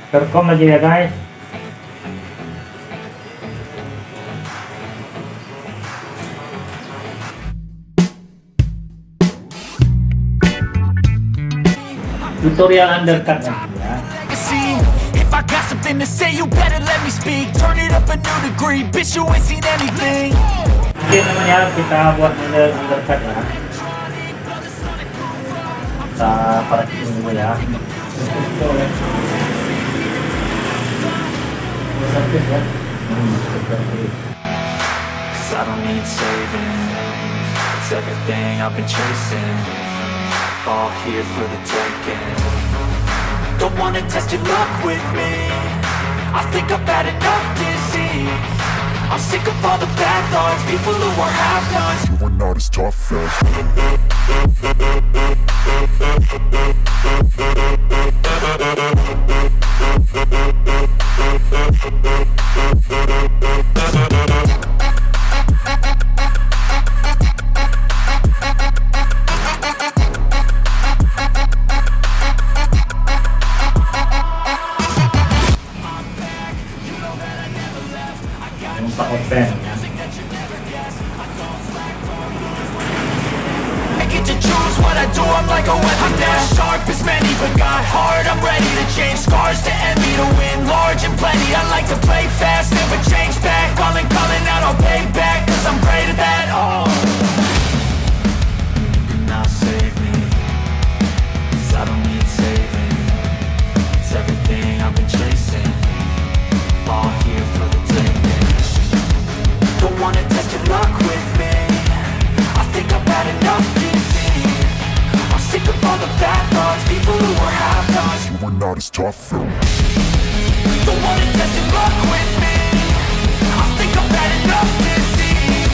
Terkom lagi ya guys. Tutorial undercut ya. If I got something to say, you better let me speak. Turn it up a new degree, bitch, you ain't seen anything. Oke teman-teman, kita buat model undercut ya. Kita parakin dulu ya. Cause I don't need saving. It's everything I've been chasing. All here for the taking. Don't wanna test your luck with me. I think I've had enough disease. I'm sick of all the bad thoughts, people who are half-nots. You are not as tough as open ya. I get to choose what I do, I'm like a weapon now. Sharp as many, but got heart, I'm ready to change. Scars to envy, to win large and plenty. I like to play fast, never change back. Calling out, I'll pay back, cause I'm great at that. Oh, you cannot save me, cause I don't need saving. It's everything I've been chasing. All here for the taking. Don't wanna test your luck with me. I think I've had enough disease. I'm sick of all the bad thoughts, people who are half-nots. you are not as tough as Don't wanna test your luck with me. I think I've had enough disease.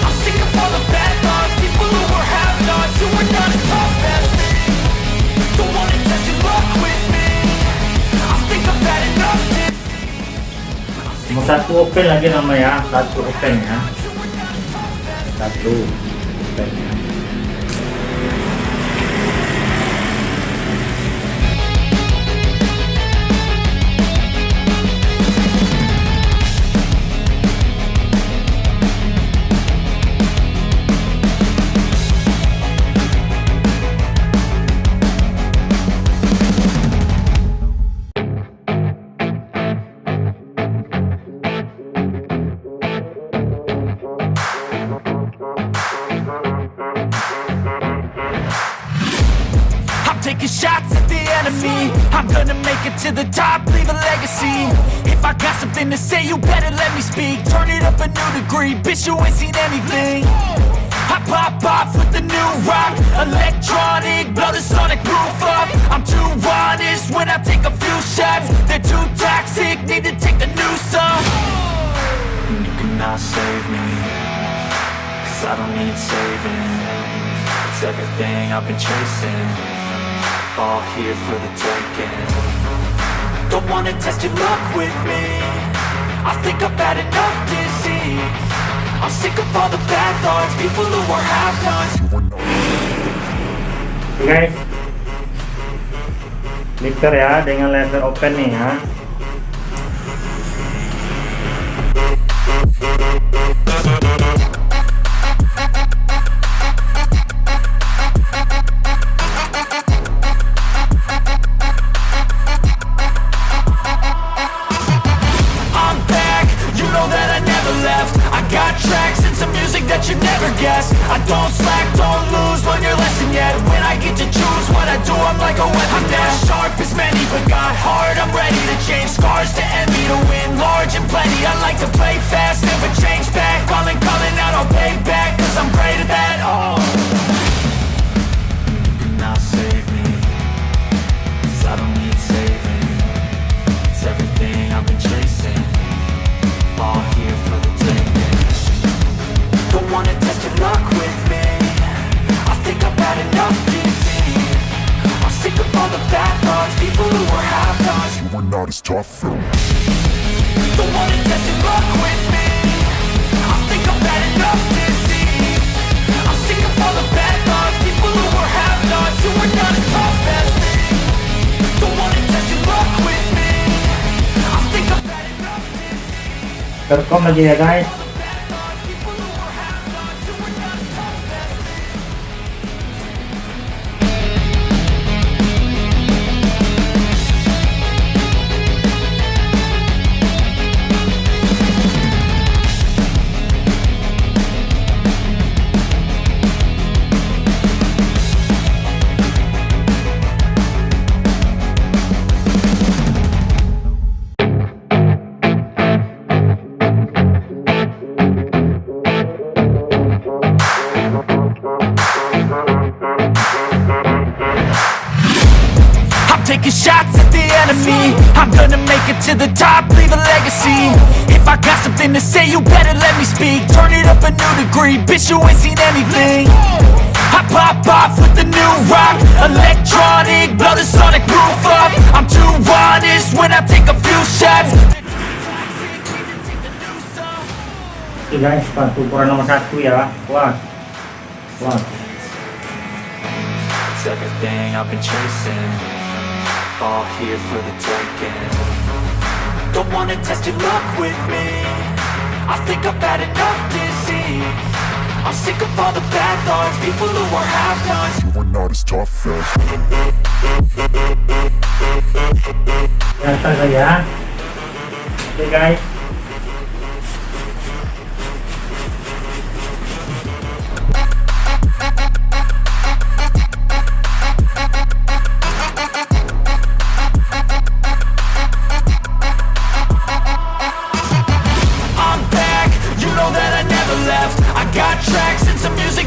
I'm sick of all the bad thoughts, people who are half-nots, who are not as tough as me. Don't wanna test your luck with me. I think I've had enough disease. Mau satu open lagi nama ya, satu open ya. Satu open ya. Taking shots at the enemy. I'm gonna make it to the top, leave a legacy. If I got something to say, you better let me speak. Turn it up a new degree, bitch, you ain't seen anything. I pop off with the new rock, electronic, blow the sonic roof up. I'm too honest when I take a few shots. They're too toxic, need to take the noose off. You cannot save me, cause I don't need saving. It's everything I've been chasing. All here for the taking. Don't wanna test your luck with me. I think I've had enough disease. I'm sick of all the bad thoughts, people who are half-nots. Guys, liter ya dengan laser open nih ya. You never guess. I don't slack, don't lose, learn your lesson yet. When I get to choose what I do, I'm like a weapon now. Sharp as many, but got heart, I'm ready to change. Scars to envy, to win large and plenty. I like to play fast, never change back. Calling out, I'll pay back, cause I'm great at that. Oh, you cannot save me, cause I don't need saving. It's everything I've been chasing. All here for the taking. Don't wanna test your luck with me. I think I've had enough disease. I'm sick of all the bad thoughts, people who are half-nots. you are not as tough as Don't wanna test your luck with me. I think I've had enough disease. I'm sick of all the bad thoughts, people who are half-nots, who are not as tough as me. Don't wanna test your luck with me. Terkom lagi ya guys. Taking shots at the enemy. I'm gonna make it to the top, leave a legacy. If I got something to say, you better let me speak. Turn it up a new degree, bitch, you ain't seen anything. I pop off with the new rock, electronic, blow the sonic roof up. I'm too honest when I take a few shots. Oke guys, sepatu ukuran nomor 1 ya. Wah. It's everything I've been chasing, all here for the taking. Don't wanna test your luck with me, I think I've had enough disease. I'm sick of all the bad thoughts, people who are half-nots. You were not as tough as Dasar saya. Oke guys.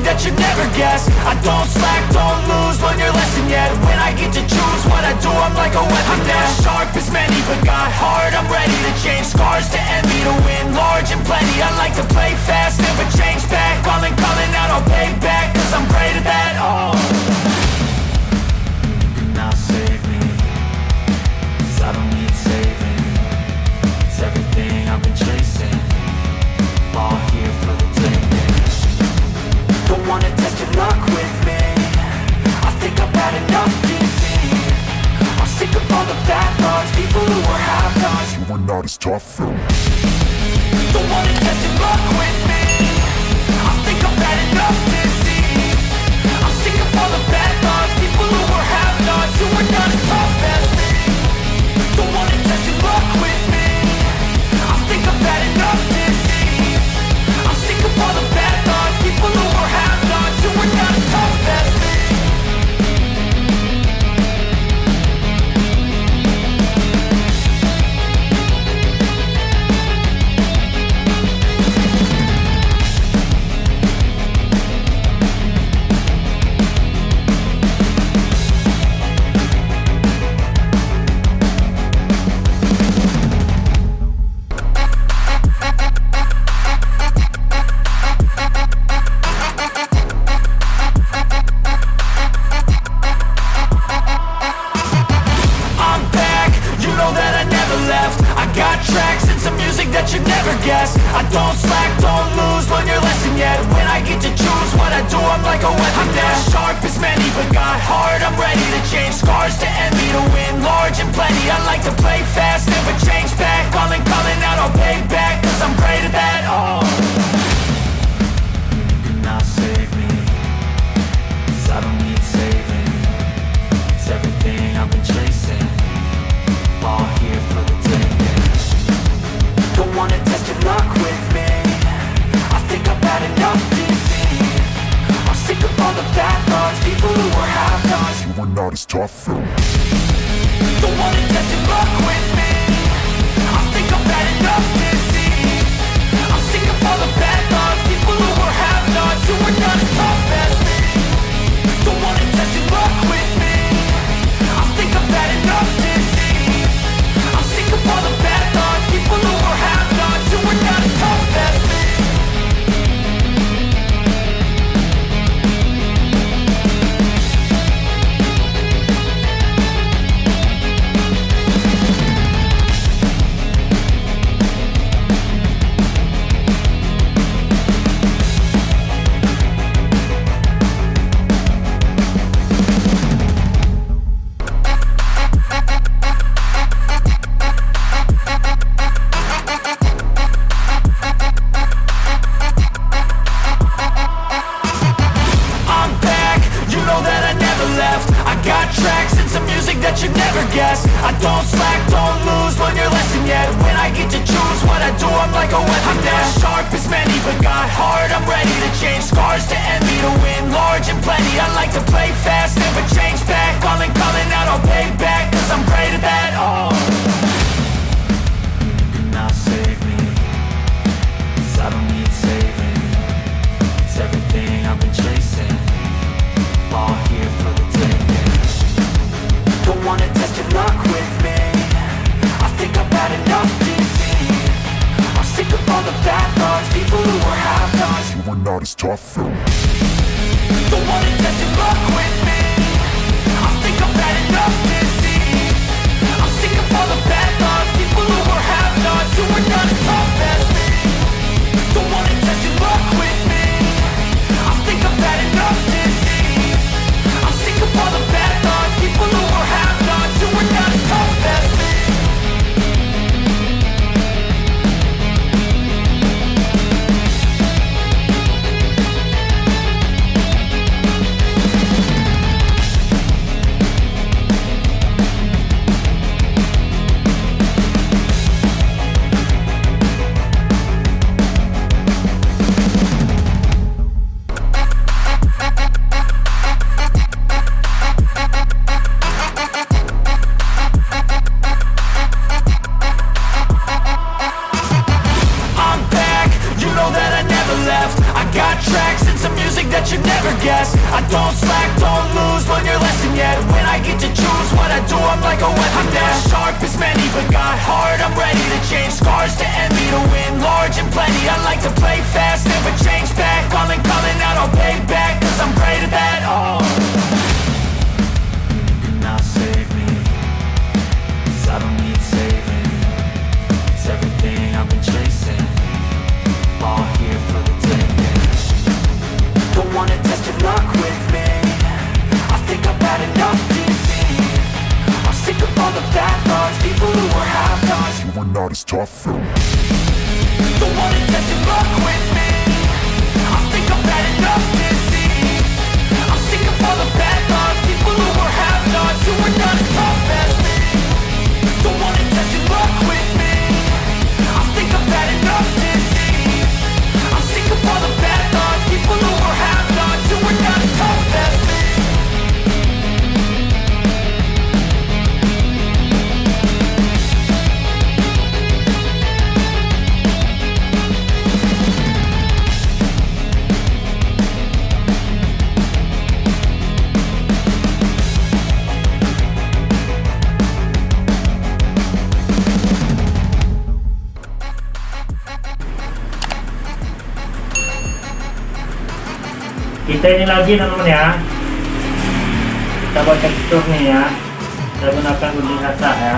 That you never guess. I don't slack, don't lose, learn your lesson yet. When I get to choose what I do, I'm like a weapon. I'm not sharp as many, but got hard. I'm ready to change scars to envy, to win large and plenty. I like to play fast, never change back. Calling out, I'll pay back, cause I'm great at that. Oh, you cannot save me, cause I don't need saving. It's everything I've been chasing, all here for the taking. Don't wanna test your luck with me, I think I've had enough disease. I'm sick of all the bad thoughts, people who are half-nots. you were not as tough as Don't wanna test your luck with me, I think I've had enough disease. I'm sick of all the bad thoughts, people who are half-nots, who are not as tough as me. Don't wanna test your luck with me, I think I've had enough disease. I'm sick of all the bad thoughts, people who are half-nots, who are not as tough as me. That you never guess. I don't slack, don't lose, learn your lesson yet. When I get to choose what I do, I'm like a weapon. I'm not sharp as many, but got hard. I'm ready to change scars to envy, to win large and plenty. I like to play fast, never change back. Calling out, I'll pay back, cause I'm great at that. Oh, you cannot save me, cause I don't need saving. It's everything I've been chasing, all here for the taking. Don't wanna test your luck with me, I think I've had enough disease. I'm sick of all the bad thoughts, people who are half-nots. you were not as tough as Don't wanna test your luck with me, I think I've had enough disease. I'm sick of all the bad thoughts, people who are half-nots, who are not as tough as me. Don't wanna test your luck with me, I think I've had enough disease. I'm sick of all the bad thoughts, people who are half-nots, who are not as tough as me. that you never guess. I don't slack, don't lose, learn your lesson yet. When I get to choose what I do, I'm like a weapon. I'm not sharp as many, but got heart. I'm ready to change scars to envy, to win large and plenty. I like to play fast, never change back. Calling out, I'll pay back, cause I'm great at that. Oh, you cannot save me, cause I don't need saving. It's everything I've been chasing, all here for the taking. Don't wanna test your luck with me, I think I've had enough defeat. I'm sick of all the bad thoughts, people who are half-nots. You were not as tough though. Don't wanna test your luck with me, I think I've had enough deceit. I'm sick of all the bad thoughts, people who are half-nots, who are not as tough as me. Don't wanna test your luck with me, I think I've had enough deceit. I'm sick of all the bad thoughts, people who are half-nots, who are not as tough as me. I'm back, you know that I never left. I got tracks and some music that you never guessed. I don't slack, don't lose, learn your lesson yet. When I get to choose what I do, I'm like a weapon. I'm not sharp as many, but got heart. I'm ready to change scars to envy, to win large and plenty. I like to play fast, never change back. Calling out, I'll pay back, cause I'm great at that. Oh, you cannot save me, cause I don't need saving. It's everything I've been chasing, all here for the taking. Don't wanna test your luck with me, I think I've had enough defeat. I'm sick of all the bad thoughts, people who are half-nots. You were not as tough though. Don't wanna test your luck with me, I think I've had enough deceit. I'm sick of all the bad thoughts, people who are half-nots, who are not as tough as me. Don't wanna test your luck with me, I think I've had enough deceit. I'm sick of all the bad thoughts, people who are half-nots, who are not as tough as me. Kita ini lagi teman-teman ya, kita buat tekstur nih ya, saya gunakan gunting rasa ya.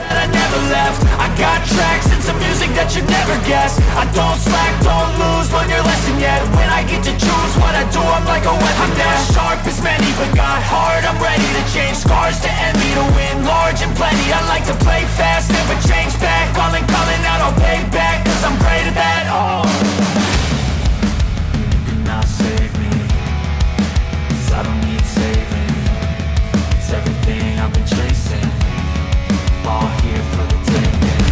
That I never left. I got tracks and some music that you never guessed. I don't slack, don't lose, learn your lesson yet. When I get to choose what I do, I'm like a weapon. I'm not sharp as many, but got heart. I'm ready to change scars to envy, to win large and plenty. I like to play fast, never change back. Calling out, I'll pay back, cause I'm great at that. Oh, you cannot save me, cause I don't need saving. It's everything I've been chasing, all here for the taking.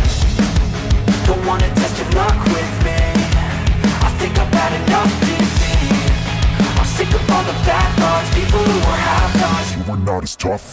Don't wanna test your luck with me, I think I've had enough defeat. I'm sick of all the bad thoughts, people who are half-nots. You were not as tough.